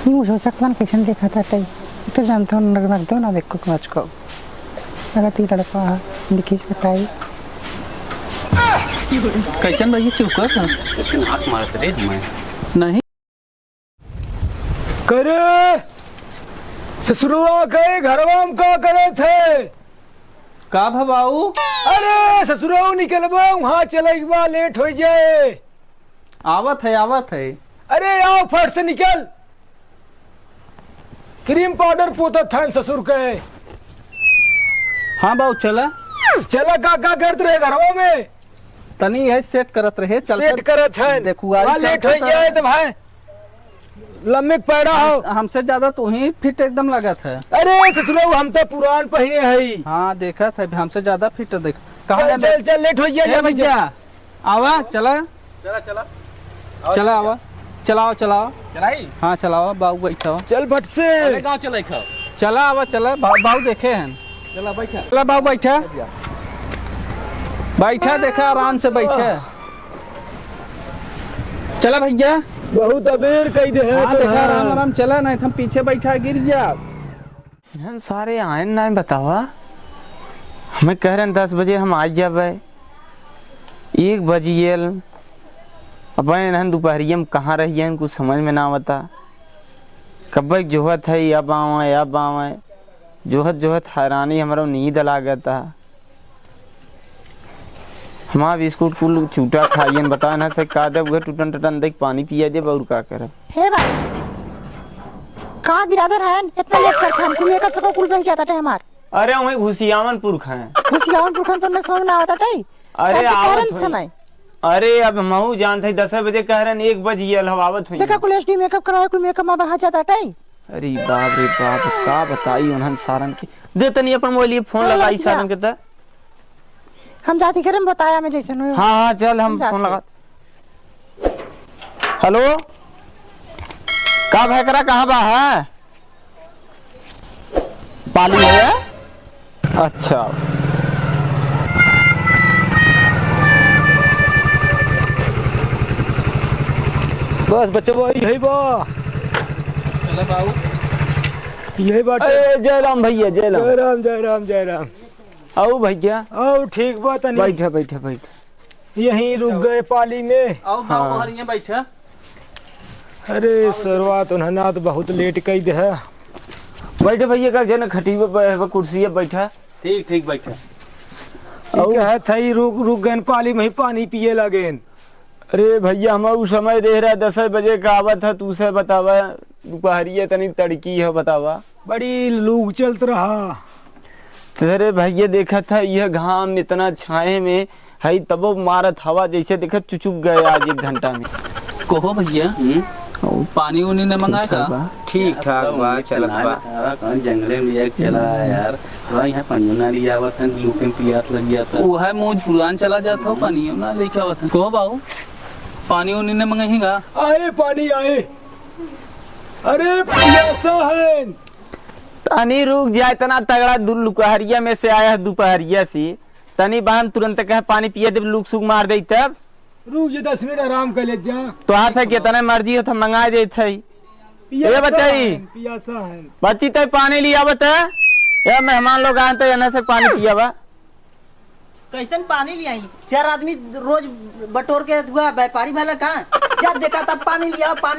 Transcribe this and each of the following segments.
नहीं हो सकता कैसे देखा था तई तो जानता हूँ नग दो ना देखो कमच को लगा ती लड़का दिखी बताई कैसन भैया चुप कर आँख मारत रे मैं नहीं करे ससुरवा गए घरवा में का करे थे का भबाऊ अरे ससुरवा निकलबा वहाँ चले बा लेट हो जाए आवत है अरे आओ फट से निकल क्रीम पाउडर पोता था ससुर के हाँ बाऊ चला चला का करते रहे घरवा में तनी है सेट करत रहे चल सेट करत है देखू लेट हो जाए तो भाई लम्बे पैड़ा हो हमसे ज्यादा तू ही फिट एकदम लगत है। अरे ससुरवा हम तो पुरान पहने है हाँ देखा था हमसे ज्यादा फिट देख चल चल चल लेट हो जाए भैया आवा चला चला चला चला आवा चलाओ चलाई हाँ चलाओ बाबू बैठा चल फट से गाँव चलाई खाओ चला आवा चला बाबू देखे हैं चला बैठा चला बाबू बैठा देखा आराम से बैठे चला भैया बहुत अबेर कही दे है हाँ देखा आराम आराम चला नहीं हम पीछे बैठा गिर जा इन्हन सारे आयन ना बतावा हमें कह रहे 10 बजे हम आ जाबे 1 बजियल अब इन्हन दोपहरिया में कहाँ रहिए कुछ समझ में ना आता कब जोहत है अब आवे जोहत हैरानी हमारा नींद लागता हमारा बिस्कुट कुल छूटा खाइए बता ना से का देव टूटन टूटन देख पानी पिया दे और का करब हे भाई कहाँ बिरादर है इतना लेट करते हैं कुल मेकअप से कुल बन जाता है हमार अरे वही घुसियावनपुर खाए घुसियावनपुर खान तो मैं समझ ना आता है अरे आवत समय अरे अब महू जानते 10 बजे कह रहे 1 बजे हवावत हुई देखा कुल एचडी मेकअप कराया कुल मेकअप में बाहर जाता है अरे बाप रे बाप का बताई उन्हन सारन की दे तनी अपन मोबाइल फोन लगाई सारन के त हम जाती करम बताया मैं जैसे हाँ चल हम फोन लगा हेलो का भाई करा कहाँ बा है पाली है अच्छा बस बच्चे यही बा चला बाबू यही बात जय राम भैया जय राम जय राम जय राम जय राम आओ भैया आओ ठीक बा तनी बैठे यहीं रुक गए पाली में आओ बाबू हरिया बैठा अरे शुरुआत उन्होंने तो बहुत लेट कही दे है बैठे भैया का जन खटी पे कुर्सी बैठा ठीक बैठा क्या था रुक गए पाली में ही पानी पिए लगे अरे भैया हमारा समय दे रहा 10 बजे का आवत है तू से बतावा दोपहरिया तनी तड़की है बतावा बड़ी लूग चलत रहा अरे भैया देखा था यह घाम इतना छाए में है तब मारत हवा जैसे देखा चुचुक गए आज 1 घंटा में कहो भैया पानी उनी ने मंगाया का ठीक ठाक बा चलत बा कौन जंगले में एक चला यार वहाँ यहाँ पानी ना लिया हुआ था लूके में पियास लग गया था वो है मुँह झुरान चला जाता हो पानी ना लेके आवा था कहो बाबू पानी उनी ने मंगाएगा आए पानी आए अरे प्यासा है तनी रुक जाए इतना तगड़ा दोपहरिया में से आया दोपहरिया से तनी बहन तुरंत कहे पानी पिए जब लूक सुख मार दे तब रुक ये 10 मिनट आराम कर ले जा तो हाथ है कितना मर्जी हो तो मंगा दे थे ये बच्चाई पियासा है बच्ची तो पानी लिया बता या मेहमान लोग आए तो यहाँ से पानी पिया बा कैसन पानी ले आई 4 आदमी रोज बटोर के हुआ व्यापारी वाला कहाँ जब देखा तब पानी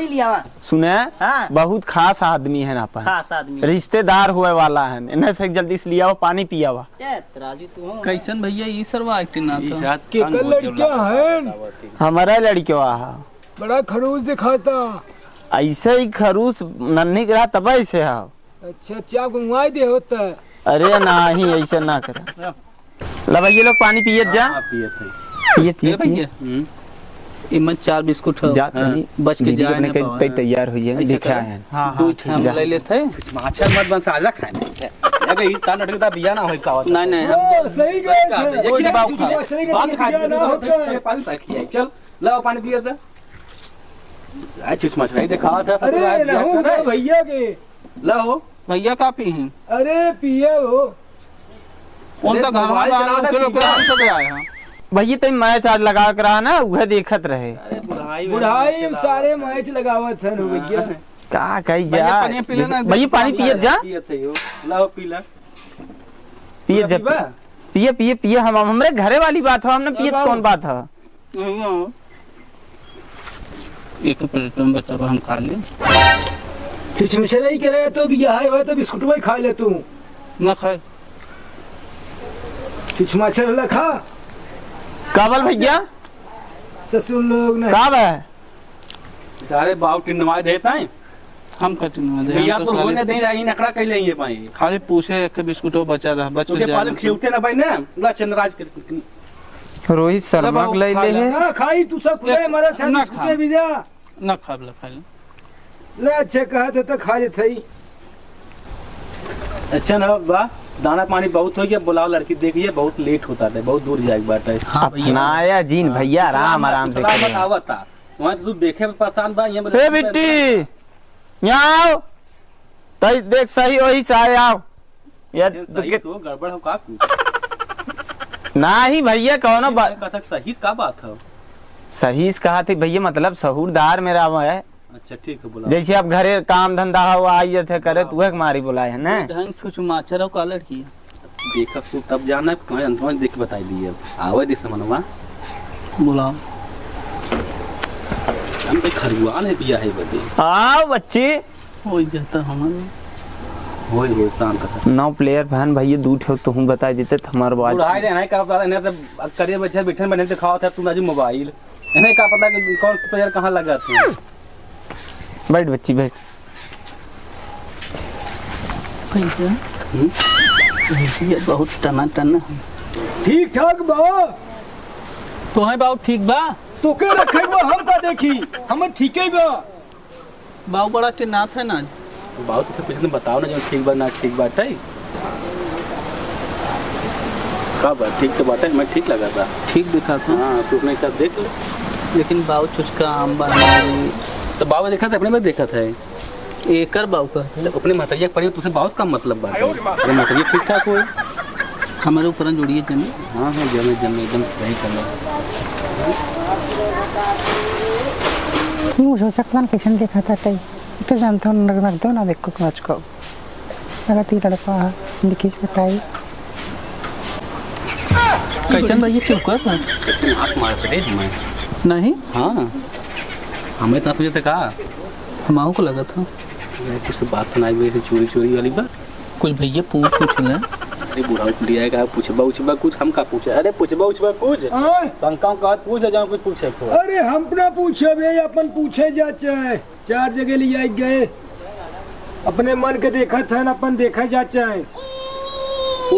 लिया सुने हाँ। बहुत खास आदमी है ना खास आदमी रिश्तेदार हुए वाला है इन्हें से जल्दी से लिया पानी पिया हुआ राजू तू कैसन भैया ये सरवा एक्टिंग ना था के कल लड़कियां हैं हमारा लड़कियों बड़ा खड़ूस दिखाता ऐसे ही खरूस नन्ही रहा तब ऐसे है अच्छा क्या घुमाई दे होता अरे ना ही ऐसे ना करे ला भैया लोग पानी पिए जा पिए भैया इमन 4 बिस्कुट हो जा बच के जाए ने कई तैयार हुई है दिखा है दो हम ले लेते माछा मत बन साजा खाने अगर ई ता नटकता बिया ना होई का नहीं हम सही गए थे कोई बाप खा पानी खा पानी ताकि चल लाओ पानी पिए से आज मछ नहीं देखा था अरे रहूंगा भैया के लाओ भैया का पी हैं अरे पिए वो उनका घर वाला किलो सब आया है भैया तो मैच आज लगा कर रहा ना वह देखत रहे बुढ़ाई में सारे मैच लगावत है भैया का कही भैया, जा पानी पी लेना। भैया पानी पिए जा पियते हो लाओ पीला पिए जा पीबा? पिए पिए पिए हम हमरे घरे वाली बात है हमने पिए तो कौन बात है एक प्लेट में बता हम खा ले कुछ मिश्रा ही करे तो भी यहाँ हो तो बिस्कुट में खा ले तू ना खाए कुछ मच्छर लखा काबल भैया ससुर लोग ने काब है अरे बाबू टिन्नवा देता है हम कटिंग भैया तो होने नहीं जाएगी नकड़ा कह लेंगे पाए खाली पूछे एक बिस्कुट बचा रहा बच तुझे गया पालन खिलते ना भाई ना ला चंद्रराज कर रोहित शर्मा बाबू, ले खा ले ले। है हाँ खाई तू सब खुले मरा था ना बिस्कुट खा। भी जा ना खा ले खा ले ले अच्छा कहा तो खा ले थई अच्छा ना बा दाना पानी बहुत हो गया बुलाओ लड़की देखिए बहुत लेट होता था बहुत दूर जाए बात है हाँ भैया अपनाया जीन भैया आराम आराम से मत करें। आवता वहां तू देखे में परेशान बा ये हे बिट्टी यहाँ आओ तई देख सही वही से आए आओ यार सही तो गड़बड़ हो का ना ही भैया कौनो बात कथा सही का बात है सही से कहा थी भैया मतलब सहूरदार मेरा वो है अच्छा ठीक है बुलाओ जैसे अब घरे काम धंधा हो आई थे करे तो वह मारी बुलाए है ना ढंग छुछ माचर और का लड़की है देखा तू तब जाना है तुम्हारे अंतमान देख के बताई दिए आवे दिस मनवा बुलाओ हम पे खरवाल है दिया है बदे आओ बच्चे हो जाता हमारा होई शाम का 9 प्लेयर बहन भैया दूठ हो तो हूँ बता देते हमारे बात उड़ाई दे नहीं का पता नहीं तो करिए बच्चे बैठे बने दिखाओ था तुम आज मोबाइल नहीं का पता कि कौन प्लेयर कहाँ लगा था बैठ बच्ची बैठ ये बहुत टना टना ठीक ठाक बा तो है बाबू ठीक बा तो के रखे बा हम का देखी हम ठीक है बा बाबू बड़ा टिनाथ है ना बहुत तो कुछ बताओ ना जो ठीक बात ना ठीक बात है का बात ठीक तो बात है मैं ठीक लगा था ठीक दिखा था हाँ तू अपने साथ देख ले लेकिन बाबू चुचका आम बना तो बाबा देखा था अपने में देखा था एकर बाबू का तो अपने मतरिया पड़ी तुझसे बहुत कम मतलब बात है अरे मतरिया ठीक ठाक हो हमारे ऊपर जुड़िए जमी हाँ हाँ जमे जमे एकदम सही करना नहीं हो सकता ना कैसे देखा था तई तो जानता हूँ रख दो ना देखो कमच को लगा ती लड़का लिखी बताई कैसन भैया चुका था हाथ मार पड़े हमें नहीं हाँ हमें तो तुझे कहा हमाऊ को लगा था कुछ तो बात सुनाई हुई चोरी चोरी वाली बात कुछ भैया पूछ ले अरे बुढ़ा लिया का पूछबा उछबा कुछ हम का पूछे अरे पूछबा उछबा कुछ शंकाओं का पूछ जाओ कुछ पूछे को अरे हम ना पूछे बे अपन पूछे जाचे 4 जगह ले आई गए अपने मन के देखा था ना अपन देखा जाचे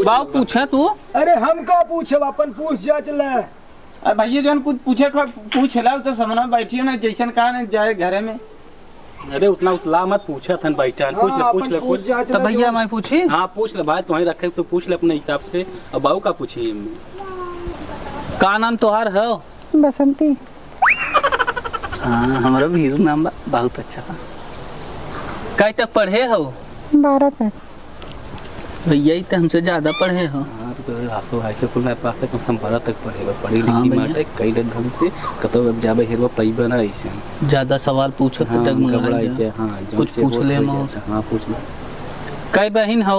बाबू पूछा तू अरे हम का पूछे अपन पूछ जाच ले अरे भैया जो कुछ पूछे पूछ ला तो समझ बैठियो ना जैसन कहा ना जाए घरे में अरे उतना उतला मत पूछा था बैठा पूछ ले कुछ तो भैया मैं पूछी हाँ पूछ ले भाई तुम्हें रखे तो पूछ ले अपने हिसाब से और बाबू का पूछिए का नाम तोहार है बसंती हाँ हमारा भी हीरो नाम बा बहुत अच्छा बा कई तक पढ़े हो 12 तक भैया ही तो हमसे ज्यादा पढ़े हो आपको हाई स्कूल में पास तक हम 12 तक पढ़ेगा पढ़ी हाँ लिखी भैया। माटे कई ढंग से कतो अब जाबे हेरवा पैबा ना ऐसे ज्यादा सवाल पूछो तो हाँ डगमगा ऐसे जा। हाँ जो कुछ से पूछ वो ले हो माँ जाए। से। हाँ पूछ ले कई बहन हो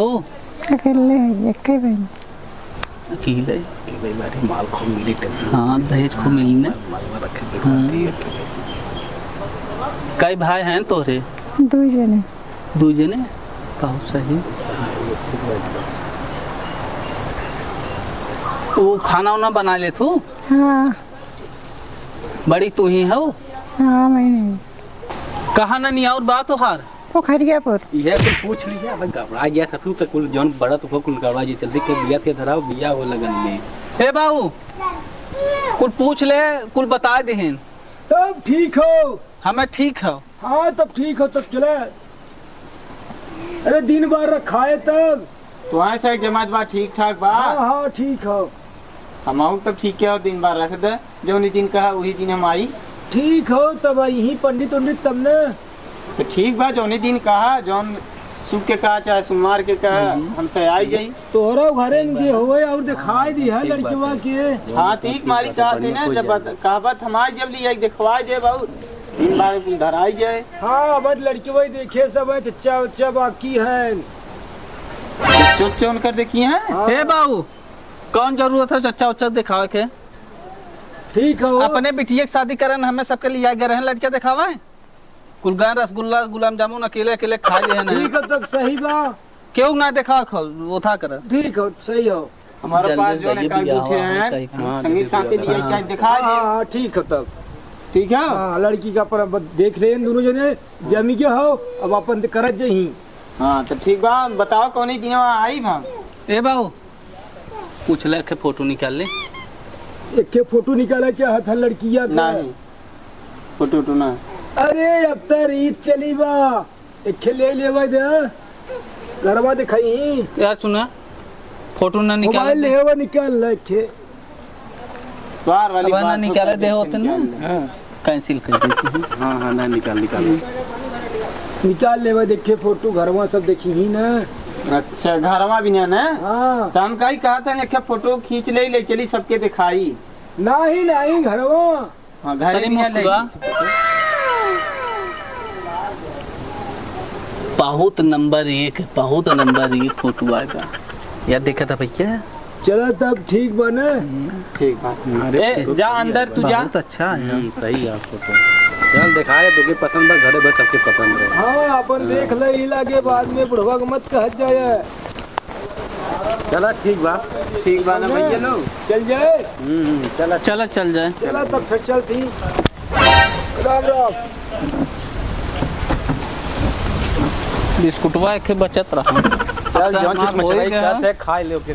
अकेले एक ही बहन अकेले भाई बैठे माल खो मिली टेंशन हाँ दहेज को मिलने माल रखे कई भाई हैं तोरे 2 जने दो जने बहुत सही वो खाना वाना बना ले तू हाँ बड़ी तू ही हो हाँ मैंने कहा ना नहीं और बात हार पोखरियापुर ये कुल पूछ लिया भाई घबरा गया था तू तो कुल जौन बड़ा तो हो कुल घबरा जी जल्दी के बिया थे धराओ बिया हो लगन में हे बाबू कुल पूछ ले कुल बता देहन तब ठीक हो हमें ठीक है हाँ तब ठीक हो तब चले अरे दिन भर रखाए तब तो ऐसा जमात बा ठीक ठाक बा हाँ हाँ ठीक हो हम तब ठीक है दिन बार रख दे जो दिन कहा वही दिन हम आई ठीक हो तब यही पंडित उंडित तब ने तो ठीक बा जो दिन कहा जौन सुख के कहा चाहे सोमवार के कहा हमसे आई जाई तोहरा घरे में जे होए और दिखाई दी है लड़किवा के हाँ ठीक मारी कहा थी ना जब कहबत हमारी जब ली दिखवाई दे बहुत तीन बार धराई जाए। हाँ बस लड़की वही देखे सब है, चच्चा उच्चा बाकी है। चोट चोन कर देखिए हैं। हाँ। हे बाबू कौन जरूरत है चच्चा उच्चा दिखावे के? ठीक है वो। अपने बिटिया की शादी करन हमें सबके लिए गए हैं लड़कियां दिखावे। कुलगान रसगुल्ला गुलाब जामुन अकेले अकेले खा लिए हैं। ठीक है तब सही बा। क्यों ना देखा वो था कर। ठीक है सही हो। हमारे जल्दी पास जो है जाइए, कल बिया बैठे हुआ है, हैं कहीं संगीत साथी दिया क्या दिखा हाँ दे। हाँ ठीक है तब। ठीक है। हाँ लड़की का पर अब देख ले दोनों जने जमी के हो, अब अपन करत जही। हाँ तो ठीक बा, बताओ कौन दिन आई बा। ए बाबू पूछ ले के फोटो निकाल ले। एक के फोटो निकाला चाहत है लड़किया का। नहीं फोटो तो ना। अरे अब तो रीत चली बा, एक के ले लेवा दे घरवा दिखाई। यार सुना फोटो ना निकाल मोबाइल दे। लेवा निकाल ले के। द्वार वाली अब ना बात निकाले होता दे है, होते ना। हाँ कैंसिल कर देती हूँ। हाँ हाँ ना निकाल निकाल। निकाल लेवा देखे फोटो घरवा सब देखी ही ना। अच्छा घरवा भी ना। हाँ तो हम कहीं कहा था एक फोटो खींच ले चली सबके दिखाई। नहीं नहीं घरवा। हाँ घर तनी भी ना मुस्कुरा। बहुत नंबर एक फोटो आएगा। यार देखा था भैया। चला तब ठीक बने। ठीक बात। अरे जा अंदर तू जा। बहुत अच्छा है। सही है आपको तो। चल दिखाए तो के पसंद बा, घरे बस सबके पसंद है। हाँ अपन देख ले ही लागे बाद में बुढ़वा के मत कह जाए। चला ठीक बा। ठीक बात है भैया लोग। चल जाए। चला चला चल जाए। चला तब फिर चलती। राम राम। बिस्कुटवा एक बचत रहा। चल जौन चीज मछली खाते खाए ले के।